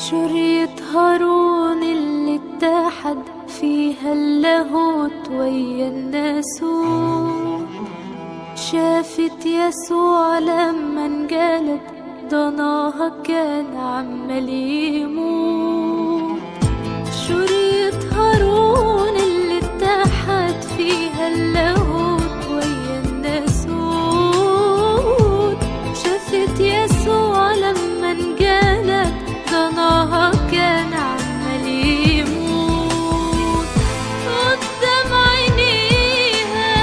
شريط هارون اللي اتحد فيها اللاهوت ويا الناسوت، شافت يسوع لما انجلد ضناها كان عمال يموت. شريط هارون اللي اتحد فيها اللاهوت ويا الناسوت، شافت يسوع لما انجلد ضناها كان عمال يموت. قدام عينيها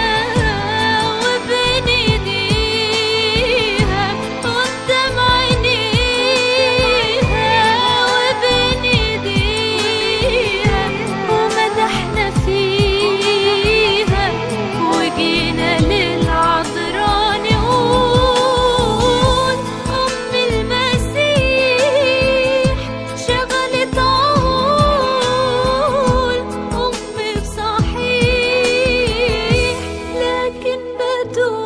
وبين ايديها، قدام عينيها وبين ايديها، ومدحنا فيها وجينا للعذراء نقول أم المسيح شغلت عقول. أم بصحيح لكن بتوب.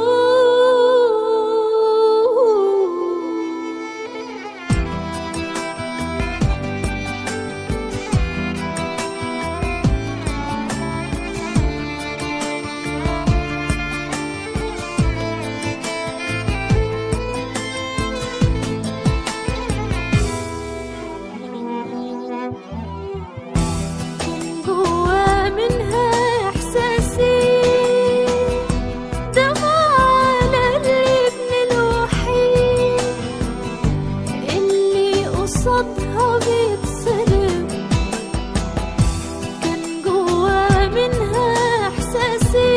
جوا منها إحساسي دمع على الابن الوحيد اللي قصادها بيتصلب. كان جوا منها إحساسي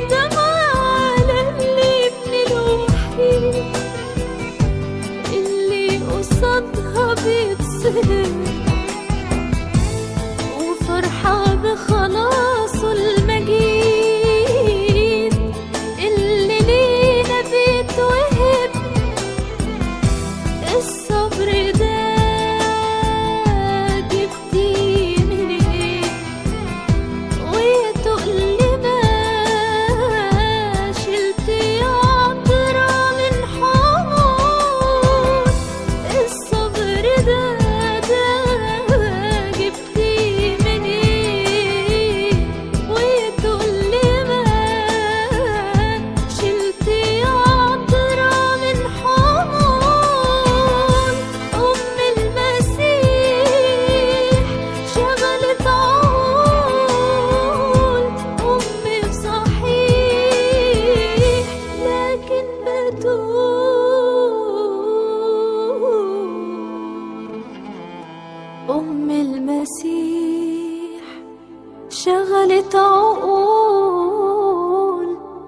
دمع على الابن الوحيد اللي قصادها بيتصلب، وفرحة بخلاصه المجيد اللي لينا بيتوهب. الصبر ده جبتيه منين؟ وتقول ما شلتي عطرة من حمود. الصبر ده جبتيه منين؟ وتقول ما شلتي عطرة من حمود. أم المسيح شغلت عقول. أم بصحيح لكن بتوب. أم المسيح شغلت عقول.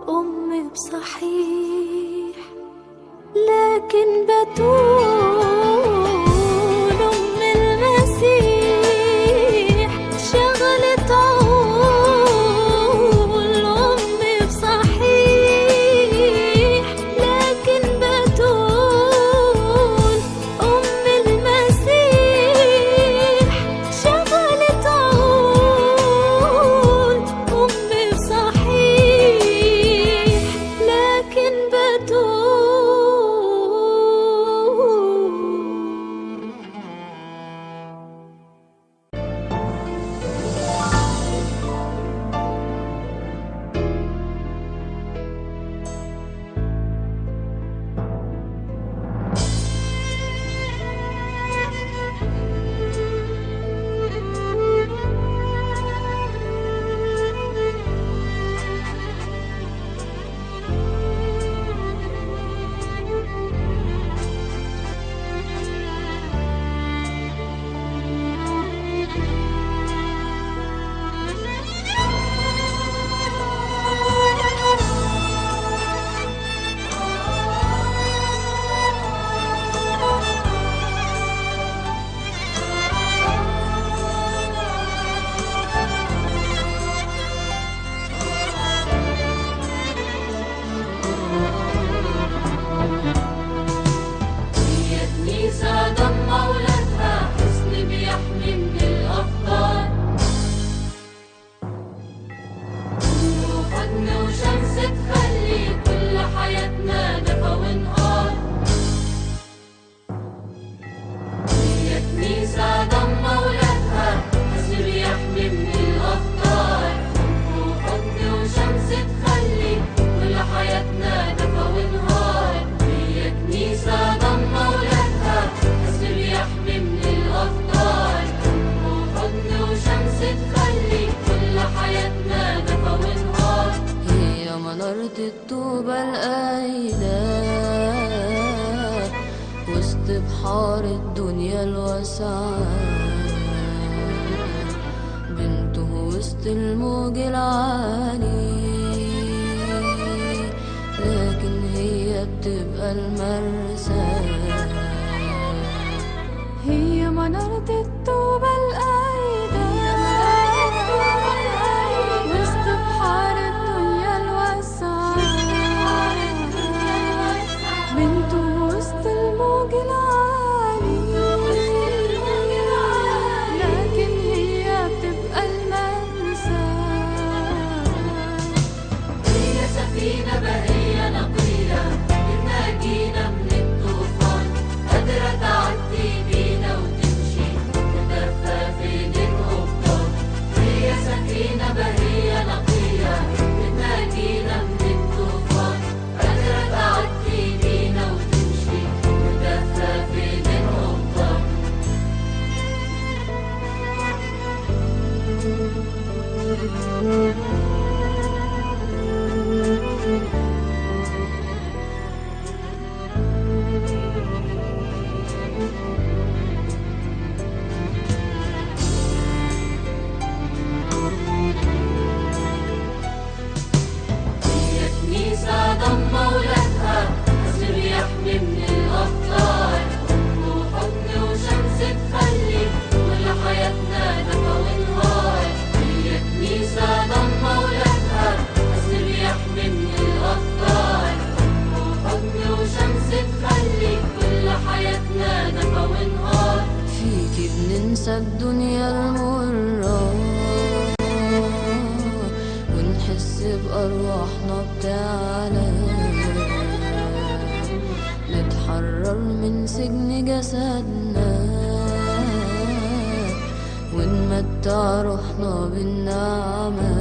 أم بصحيح لكن بتقول. أم المسيح شغلت عقول. أم بصحيح لكن بتقول. أم المسيح شغلت عقول. أم بصحيح لكن بتوب. الطوبة القايدة وسط بحار الدنيا الواسعة، بنته وسط الموج العالي، لكن هي بتبقى المرسى. هي منارة الطوبة القايدة وسط بحار الدنيا الواسعة، بنته وسط الموج العالي، لكن هي بتبقى المنسى. هي سفينة بهية نقية بتناجينا من الطوفان، قادرة تعدي بينا وتمشي وتدفى في ايدين قبطان. هي سفينة بهية نقية بتناجينا من الطوفان، قادرة تعدي بينا وتمشي وتدفى في ايدين قبطان. هي كنيسة ضمة ولادها، حزب يحمي من الأخطار، وحضن وشمس تخلي كل حياتنا دفا ونهار. هي كنيسة ضمة ولادها، حزب يحمي من الأخطار، وحضن وشمس تخلي كل حياتنا دفا ونهار. فيكي بننسى الدنيا المرة ونحس بأرواحنا بتعلى، نتحرر من سجن جسدنا ونمتع روحنا بالنعمة.